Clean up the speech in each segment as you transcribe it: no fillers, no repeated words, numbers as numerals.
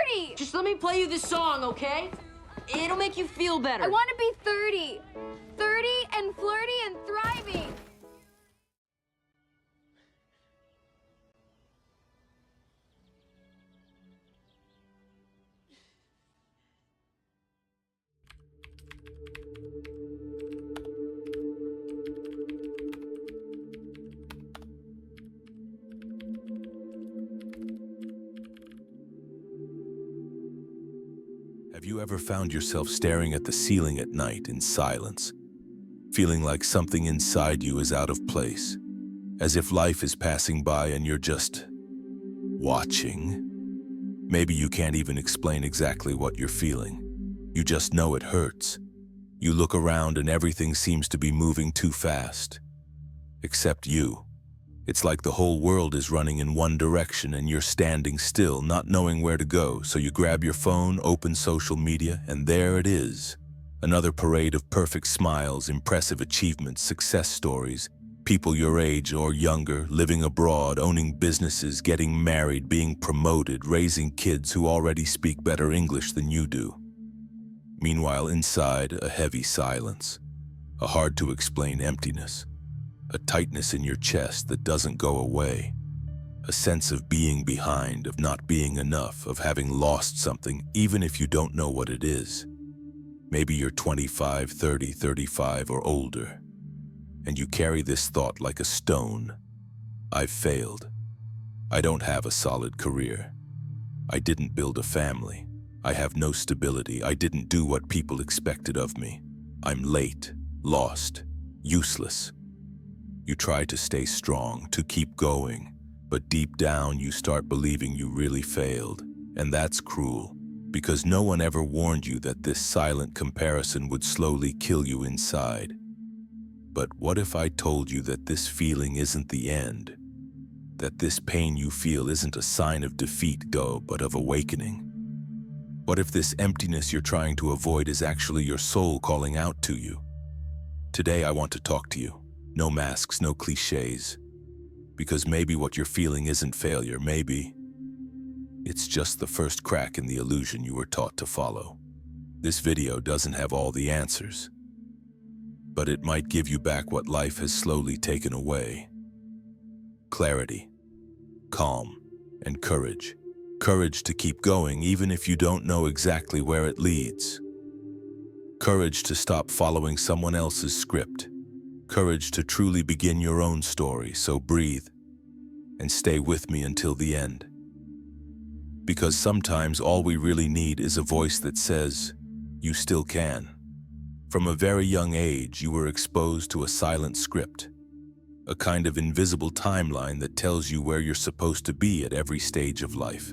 40! Just let me play you this song, okay? It'll make you feel better. I want to be 30. 30 and flirty and thriving. Have you ever found yourself staring at the ceiling at night in silence, feeling like something inside you is out of place, as if life is passing by and you're just watching? Maybe you can't even explain exactly what you're feeling. You just know it hurts. You look around and everything seems to be moving too fast. Except you. It's like the whole world is running in one direction and you're standing still, not knowing where to go. So you grab your phone, open social media, and there it is. Another parade of perfect smiles, impressive achievements, success stories. People your age or younger, living abroad, owning businesses, getting married, being promoted, raising kids who already speak better English than you do. Meanwhile, inside, a heavy silence, a hard-to-explain emptiness, a tightness in your chest that doesn't go away, a sense of being behind, of not being enough, of having lost something, even if you don't know what it is. Maybe you're 25, 30, 35, or older, and you carry this thought like a stone. I've failed. I don't have a solid career. I didn't build a family. I have no stability. I didn't do what people expected of me. I'm late, lost, useless. You try to stay strong, to keep going, but deep down you start believing you really failed. And that's cruel, because no one ever warned you that this silent comparison would slowly kill you inside. But what if I told you that this feeling isn't the end? That this pain you feel isn't a sign of defeat, but of awakening? What if this emptiness you're trying to avoid is actually your soul calling out to you? Today I want to talk to you. No masks, no cliches. Because maybe what you're feeling isn't failure, maybe it's just the first crack in the illusion you were taught to follow. This video doesn't have all the answers, but it might give you back what life has slowly taken away. Clarity, calm, and courage. Courage to keep going even if you don't know exactly where it leads. Courage to stop following someone else's script. Courage to truly begin your own story, so breathe and stay with me until the end. Because sometimes all we really need is a voice that says, you still can. From a very young age, you were exposed to a silent script, a kind of invisible timeline that tells you where you're supposed to be at every stage of life.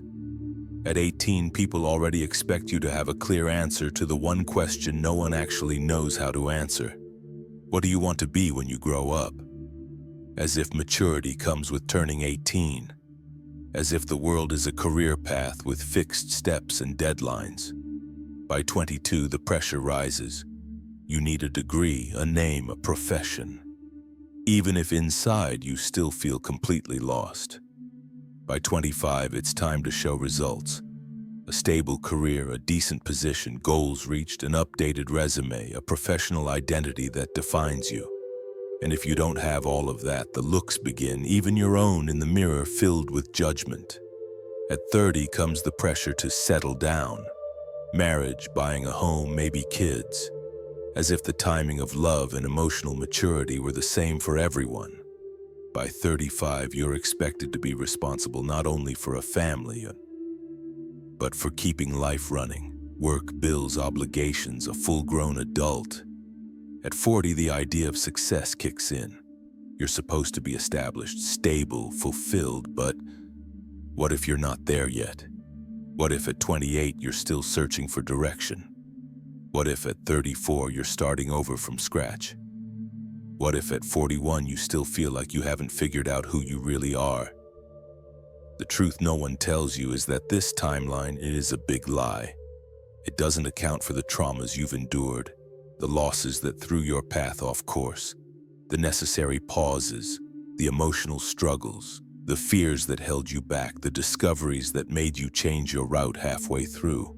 At 18, people already expect you to have a clear answer to the one question no one actually knows how to answer. What do you want to be when you grow up? As if maturity comes with turning 18. As if the world is a career path with fixed steps and deadlines. By 22, the pressure rises. You need a degree, a name, a profession. Even if inside you still feel completely lost. By 25, it's time to show results. A stable career, a decent position, goals reached, an updated resume, a professional identity that defines you. And if you don't have all of that, the looks begin, even your own, in the mirror filled with judgment. At 30 comes the pressure to settle down. Marriage, buying a home, maybe kids. As if the timing of love and emotional maturity were the same for everyone. By 35, you're expected to be responsible not only for a family, but for keeping life running. Work, bills, obligations, a full-grown adult. At 40, the idea of success kicks in. You're supposed to be established, stable, fulfilled, but what if you're not there yet? What if at 28 you're still searching for direction? What if at 34 you're starting over from scratch? What if at 41 you still feel like you haven't figured out who you really are? The truth no one tells you is that this timeline is a big lie. It doesn't account for the traumas you've endured, the losses that threw your path off course, the necessary pauses, the emotional struggles, The fears that held you back, the discoveries that made you change your route halfway through.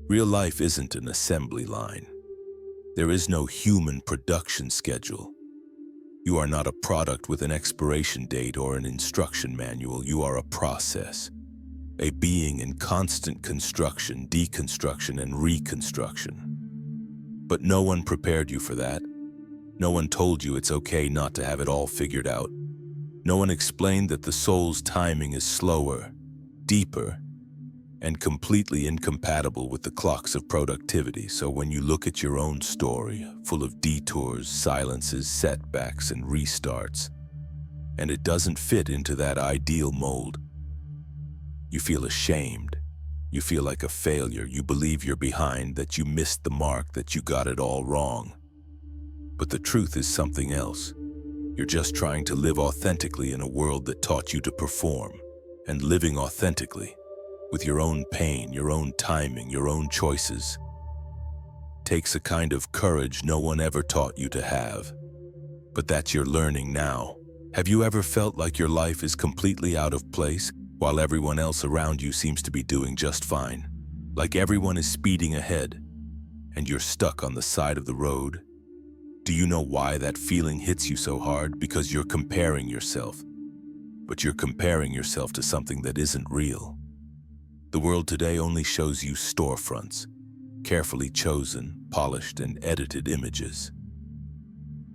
Real life isn't an assembly line. There is no human production schedule. You are not a product with an expiration date or an instruction manual. You are a process, a being in constant construction, deconstruction, and reconstruction. But no one prepared you for that. No one told you it's okay not to have it all figured out. No one explained that the soul's timing is slower, deeper, and completely incompatible with the clocks of productivity. So when you look at your own story, full of detours, silences, setbacks, and restarts, and it doesn't fit into that ideal mold, you feel ashamed. You feel like a failure. You believe you're behind, that you missed the mark, that you got it all wrong. But the truth is something else. You're just trying to live authentically in a world that taught you to perform. And living authentically, with your own pain, your own timing, your own choices, takes a kind of courage no one ever taught you to have. But that you're learning now. Have you ever felt like your life is completely out of place, while everyone else around you seems to be doing just fine? Like everyone is speeding ahead, and you're stuck on the side of the road? Do you know why that feeling hits you so hard? Because you're comparing yourself. But you're comparing yourself to something that isn't real. The world today only shows you storefronts, carefully chosen, polished, and edited images.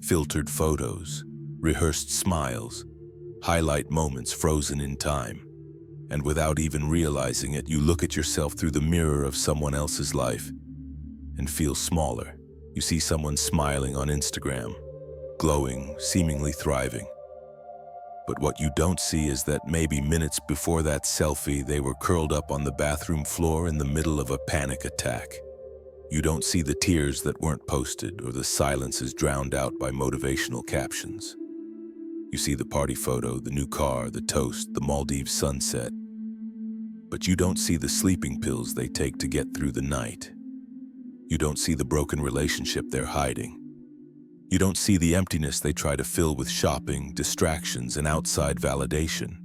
Filtered photos, rehearsed smiles, highlight moments frozen in time. And without even realizing it, you look at yourself through the mirror of someone else's life and feel smaller. You see someone smiling on Instagram, glowing, seemingly thriving. But what you don't see is that maybe minutes before that selfie, they were curled up on the bathroom floor in the middle of a panic attack. You don't see the tears that weren't posted or the silences drowned out by motivational captions. You see the party photo, the new car, the toast, the Maldives sunset. But you don't see the sleeping pills they take to get through the night. You don't see the broken relationship they're hiding. You don't see the emptiness they try to fill with shopping, distractions, and outside validation.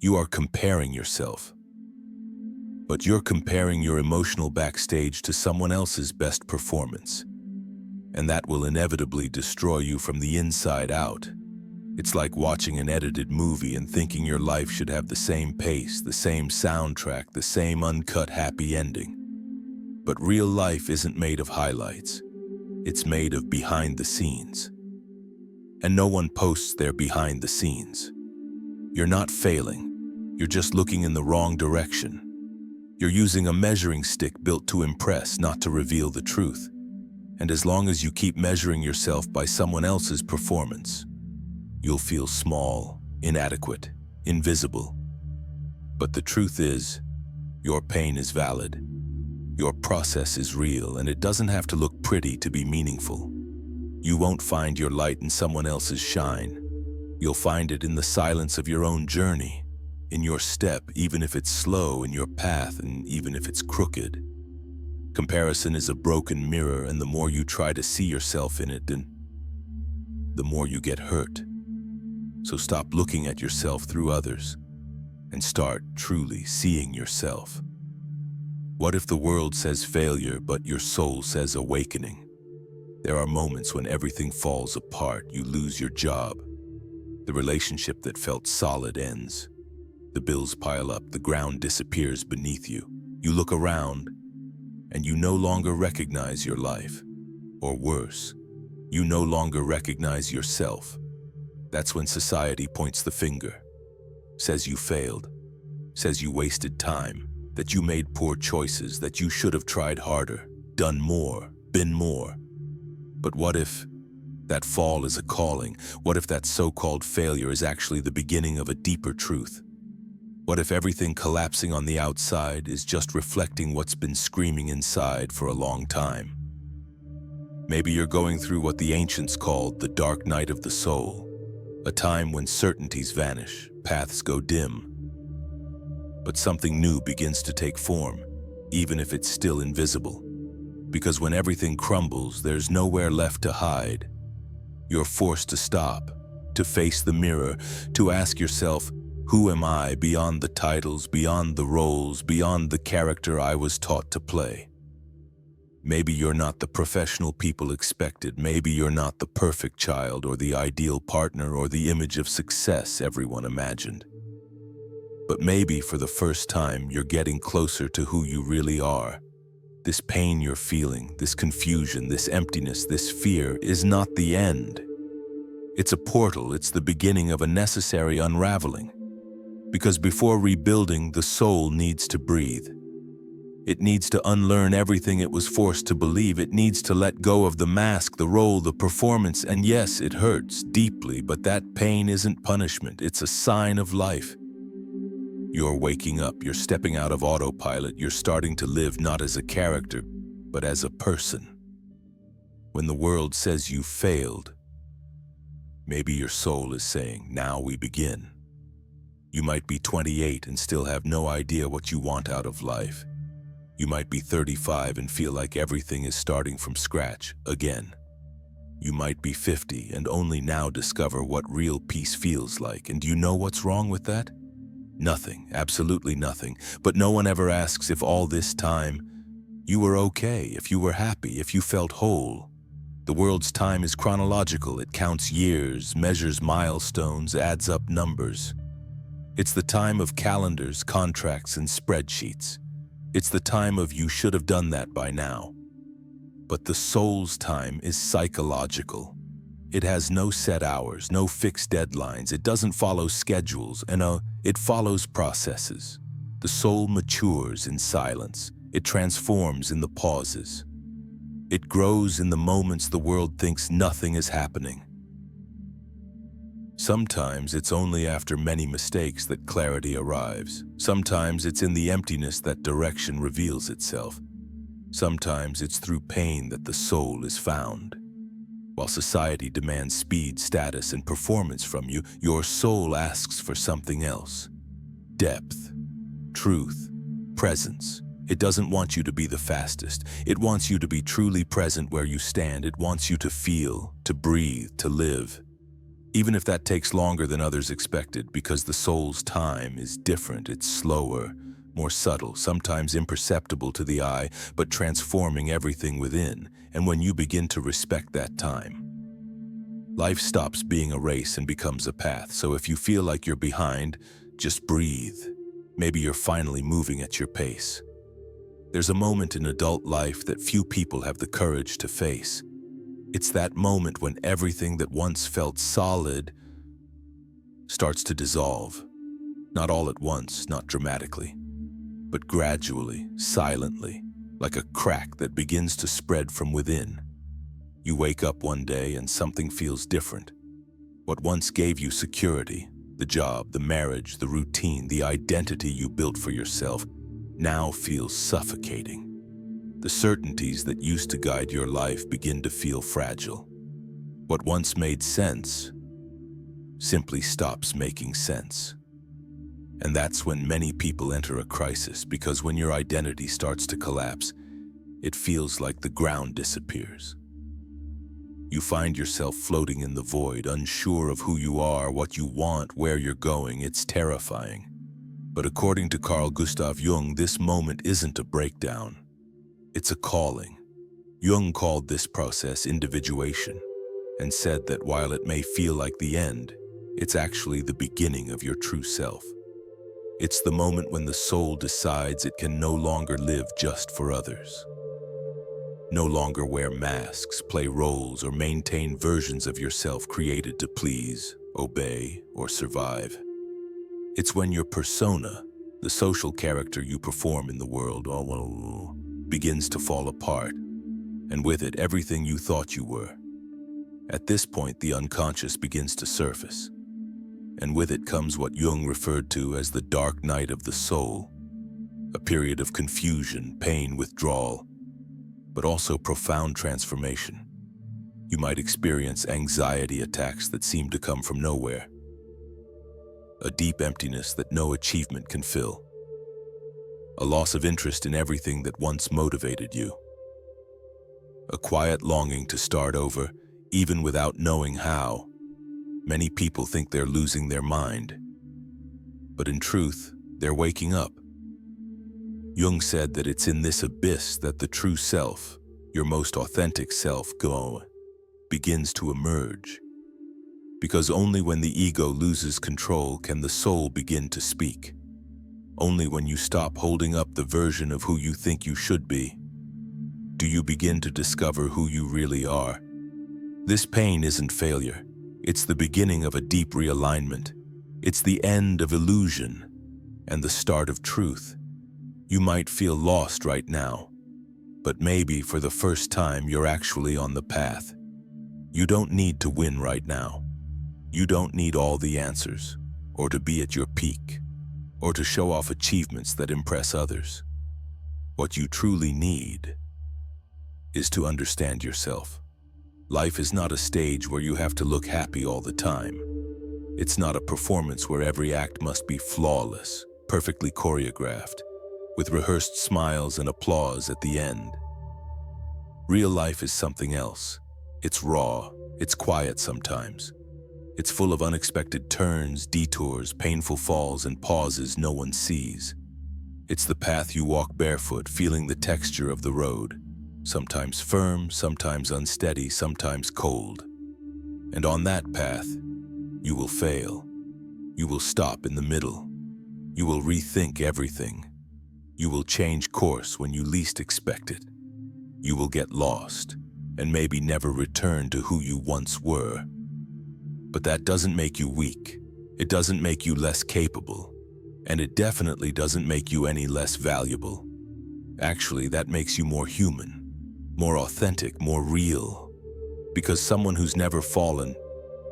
You are comparing yourself. But you're comparing your emotional backstage to someone else's best performance. And that will inevitably destroy you from the inside out. It's like watching an edited movie and thinking your life should have the same pace, the same soundtrack, the same uncut happy ending. But real life isn't made of highlights. It's made of behind the scenes. And no one posts their behind the scenes. You're not failing. You're just looking in the wrong direction. You're using a measuring stick built to impress, not to reveal the truth. And as long as you keep measuring yourself by someone else's performance, you'll feel small, inadequate, invisible. But the truth is, your pain is valid. Your process is real, and it doesn't have to look pretty to be meaningful. You won't find your light in someone else's shine. You'll find it in the silence of your own journey, in your step, even if it's slow, in your path, and even if it's crooked. Comparison is a broken mirror, and the more you try to see yourself in it, then the more you get hurt. So stop looking at yourself through others and start truly seeing yourself. What if the world says failure, but your soul says awakening? There are moments when everything falls apart. You lose your job. The relationship that felt solid ends. The bills pile up. The ground disappears beneath you. You look around, and you no longer recognize your life. Or worse, you no longer recognize yourself. That's when society points the finger, says you failed, says you wasted time, that you made poor choices, that you should have tried harder, done more, been more. But what if that fall is a calling? What if that so-called failure is actually the beginning of a deeper truth? What if everything collapsing on the outside is just reflecting what's been screaming inside for a long time? Maybe you're going through what the ancients called the dark night of the soul, a time when certainties vanish, paths go dim, but something new begins to take form, even if it's still invisible. Because when everything crumbles, there's nowhere left to hide. You're forced to stop, to face the mirror, to ask yourself, who am I beyond the titles, beyond the roles, beyond the character I was taught to play? Maybe you're not the professional people expected. Maybe you're not the perfect child or the ideal partner or the image of success everyone imagined. But maybe for the first time, you're getting closer to who you really are. This pain you're feeling, this confusion, this emptiness, this fear is not the end. It's a portal. It's the beginning of a necessary unraveling. Because before rebuilding, the soul needs to breathe. It needs to unlearn everything it was forced to believe. It needs to let go of the mask, the role, the performance. And yes, it hurts deeply, but that pain isn't punishment. It's a sign of life. You're waking up. You're stepping out of autopilot. You're starting to live not as a character, but as a person. When the world says you failed, maybe your soul is saying, now we begin. You might be 28 and still have no idea what you want out of life. You might be 35 and feel like everything is starting from scratch again. You might be 50 and only now discover what real peace feels like. And do you know what's wrong with that? Nothing, absolutely nothing. But no one ever asks if all this time you were okay, if you were happy, if you felt whole. The world's time is chronological. It counts years, measures milestones, adds up numbers. It's the time of calendars, contracts, and spreadsheets. It's the time of you should have done that by now. But the soul's time is psychological. It has no set hours, no fixed deadlines. It doesn't follow schedules, and it follows processes. The soul matures in silence. It transforms in the pauses. It grows in the moments the world thinks nothing is happening. Sometimes it's only after many mistakes that clarity arrives. Sometimes it's in the emptiness that direction reveals itself. Sometimes it's through pain that the soul is found. While society demands speed, status, and performance from you, your soul asks for something else. Depth, truth, presence. It doesn't want you to be the fastest. It wants you to be truly present where you stand. It wants you to feel, to breathe, to live. Even if that takes longer than others expected, because the soul's time is different. It's slower, more subtle, sometimes imperceptible to the eye, but transforming everything within. And when you begin to respect that time, life stops being a race and becomes a path. So if you feel like you're behind, just breathe. Maybe you're finally moving at your pace. There's a moment in adult life that few people have the courage to face. It's that moment when everything that once felt solid starts to dissolve. Not all at once, not dramatically, but gradually, silently, like a crack that begins to spread from within. You wake up one day and something feels different. What once gave you security, the job, the marriage, the routine, the identity you built for yourself, now feels suffocating. The certainties that used to guide your life begin to feel fragile. What once made sense simply stops making sense. And that's when many people enter a crisis, because when your identity starts to collapse, it feels like the ground disappears. You find yourself floating in the void, unsure of who you are, what you want, where you're going. It's terrifying. But according to Carl Gustav Jung, this moment isn't a breakdown. It's a calling. Jung called this process individuation and said that while it may feel like the end, it's actually the beginning of your true self. It's the moment when the soul decides it can no longer live just for others. No longer wear masks, play roles, or maintain versions of yourself created to please, obey, or survive. It's when your persona, the social character you perform in the world, begins to fall apart, and with it, everything you thought you were. At this point, the unconscious begins to surface, and with it comes what Jung referred to as the dark night of the soul, a period of confusion, pain, withdrawal, but also profound transformation. You might experience anxiety attacks that seem to come from nowhere, a deep emptiness that no achievement can fill, a loss of interest in everything that once motivated you, a quiet longing to start over, even without knowing how. Many people think they're losing their mind, but in truth, they're waking up. Jung said that it's in this abyss that the true self, your most authentic self, begins to emerge. Because only when the ego loses control can the soul begin to speak. Only when you stop holding up the version of who you think you should be, do you begin to discover who you really are. This pain isn't failure. It's the beginning of a deep realignment. It's the end of illusion and the start of truth. You might feel lost right now, but maybe for the first time you're actually on the path. You don't need to win right now. You don't need all the answers, or to be at your peak, or to show off achievements that impress others. What you truly need is to understand yourself. Life is not a stage where you have to look happy all the time. It's not a performance where every act must be flawless, perfectly choreographed, with rehearsed smiles and applause at the end. Real life is something else. It's raw, it's quiet sometimes. It's full of unexpected turns, detours, painful falls, and pauses no one sees. It's the path you walk barefoot, feeling the texture of the road, sometimes firm, sometimes unsteady, sometimes cold. And on that path, you will fail. You will stop in the middle. You will rethink everything. You will change course when you least expect it. You will get lost and maybe never return to who you once were. But that doesn't make you weak. It doesn't make you less capable. And it definitely doesn't make you any less valuable. Actually, that makes you more human, more authentic, more real. Because someone who's never fallen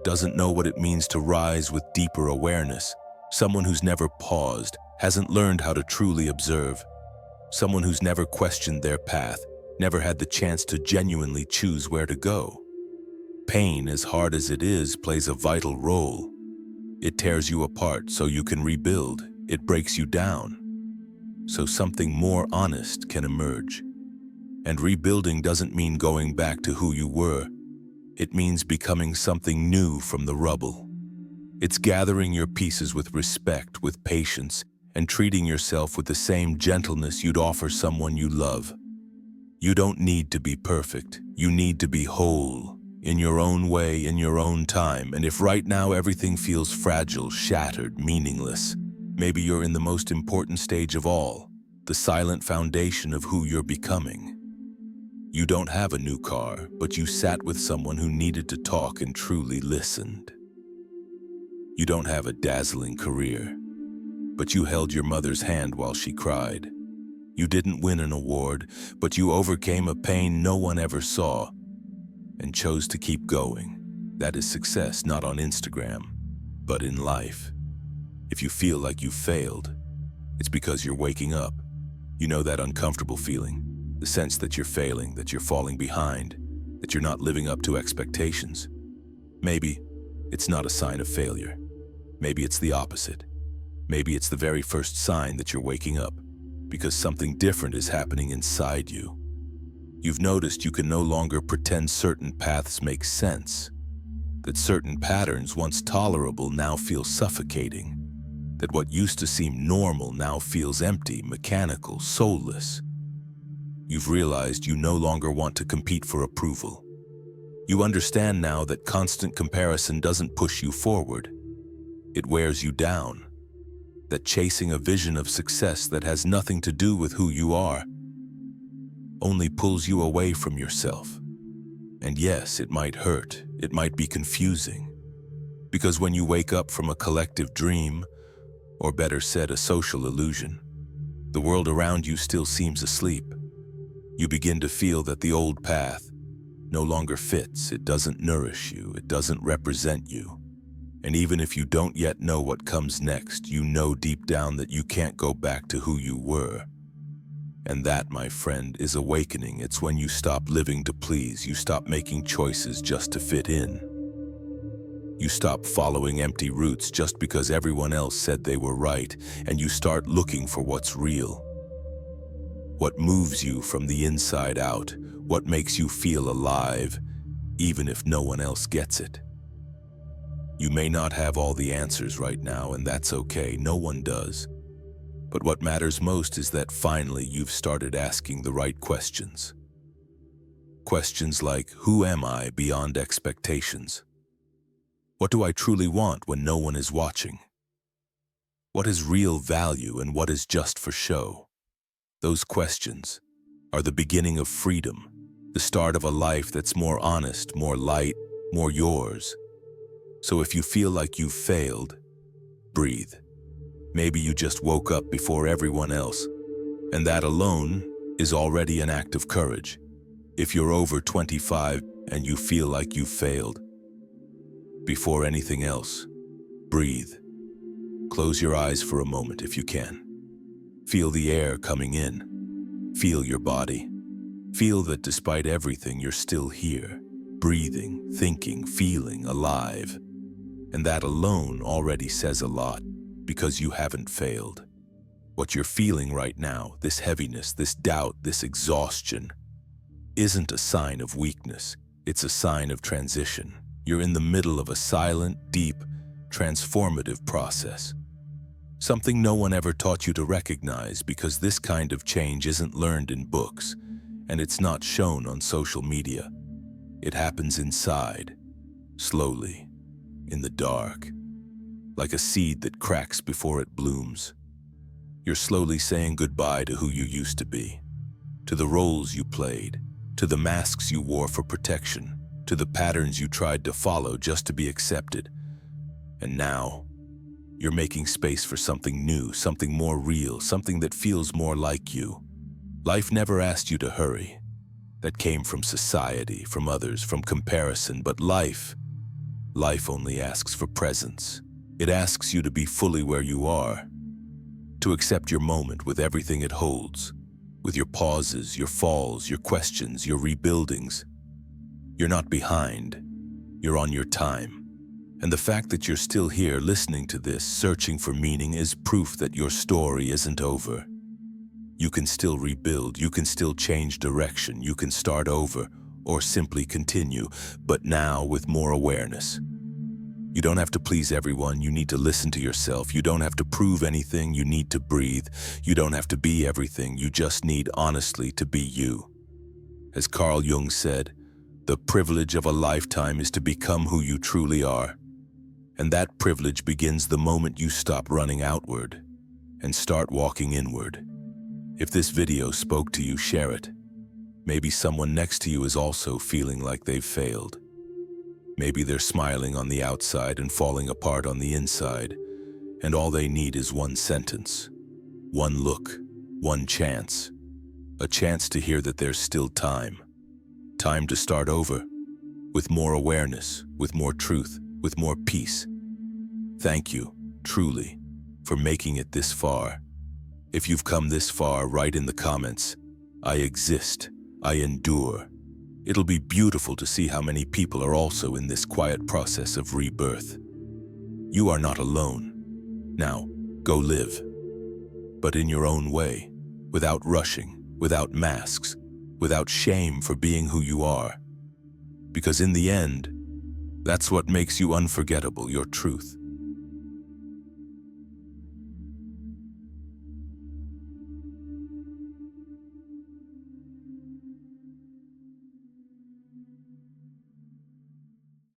doesn't know what it means to rise with deeper awareness. Someone who's never paused hasn't learned how to truly observe. Someone who's never questioned their path, never had the chance to genuinely choose where to go. Pain, as hard as it is, plays a vital role. It tears you apart so you can rebuild. It breaks you down so something more honest can emerge. And rebuilding doesn't mean going back to who you were. It means becoming something new from the rubble. It's gathering your pieces with respect, with patience, and treating yourself with the same gentleness you'd offer someone you love. You don't need to be perfect. You need to be whole. In your own way, in your own time. And if right now everything feels fragile, shattered, meaningless, maybe you're in the most important stage of all, the silent foundation of who you're becoming. You don't have a new car, but you sat with someone who needed to talk and truly listened. You don't have a dazzling career, but you held your mother's hand while she cried. You didn't win an award, but you overcame a pain no one ever saw and chose to keep going. That is success, not on Instagram, but in life. If you feel like you failed, it's because you're waking up. You know that uncomfortable feeling, the sense that you're failing, that you're falling behind, that you're not living up to expectations. Maybe it's not a sign of failure. Maybe it's the opposite. Maybe it's the very first sign that you're waking up, because something different is happening inside you. You've noticed you can no longer pretend certain paths make sense, that certain patterns once tolerable now feel suffocating, that what used to seem normal now feels empty, mechanical, soulless. You've realized you no longer want to compete for approval. You understand now that constant comparison doesn't push you forward. It wears you down. That chasing a vision of success that has nothing to do with who you are only pulls you away from yourself. And yes, it might hurt, it might be confusing. Because when you wake up from a collective dream, or better said, a social illusion, the world around you still seems asleep. You begin to feel that the old path no longer fits, it doesn't nourish you, it doesn't represent you. And even if you don't yet know what comes next, you know deep down that you can't go back to who you were. And that, my friend, is awakening. It's when you stop living to please, you stop making choices just to fit in. You stop following empty routes just because everyone else said they were right, and you start looking for what's real. What moves you from the inside out, what makes you feel alive, even if no one else gets it. You may not have all the answers right now, and that's okay. No one does. But what matters most is that finally you've started asking the right questions. Questions like, who am I beyond expectations? What do I truly want when no one is watching? What is real value and what is just for show? Those questions are the beginning of freedom, the start of a life that's more honest, more light, more yours. So if you feel like you've failed, breathe. Maybe you just woke up before everyone else, and that alone is already an act of courage. If you're over 25 and you feel like you've failed, before anything else, breathe. Close your eyes for a moment if you can. Feel the air coming in. Feel your body. Feel that despite everything, you're still here, breathing, thinking, feeling alive. And that alone already says a lot, because you haven't failed. What you're feeling right now, this heaviness, this doubt, this exhaustion, isn't a sign of weakness. It's a sign of transition. You're in the middle of a silent, deep, transformative process. Something no one ever taught you to recognize, because this kind of change isn't learned in books, and it's not shown on social media. It happens inside, slowly, in the dark, like a seed that cracks before it blooms. You're slowly saying goodbye to who you used to be, to the roles you played, to the masks you wore for protection, to the patterns you tried to follow just to be accepted. And now, you're making space for something new, something more real, something that feels more like you. Life never asked you to hurry. That came from society, from others, from comparison, but life only asks for presence. It asks you to be fully where you are, to accept your moment with everything it holds, with your pauses, your falls, your questions, your rebuildings. You're not behind. You're on your time. And the fact that you're still here listening to this, searching for meaning, is proof that your story isn't over. You can still rebuild, you can still change direction, you can start over, or simply continue, but now with more awareness. You don't have to please everyone, you need to listen to yourself. You don't have to prove anything, you need to breathe. You don't have to be everything, you just need honestly to be you. As Carl Jung said, the privilege of a lifetime is to become who you truly are. And that privilege begins the moment you stop running outward and start walking inward. If this video spoke to you, share it. Maybe someone next to you is also feeling like they've failed. Maybe they're smiling on the outside and falling apart on the inside, and all they need is one sentence, one look, one chance. A chance to hear that there's still time. Time to start over, with more awareness, with more truth, with more peace. Thank you, truly, for making it this far. If you've come this far, write in the comments, I exist, I endure. It'll be beautiful to see how many people are also in this quiet process of rebirth. You are not alone. Now, go live. But in your own way, without rushing, without masks, without shame for being who you are. Because in the end, that's what makes you unforgettable, your truth.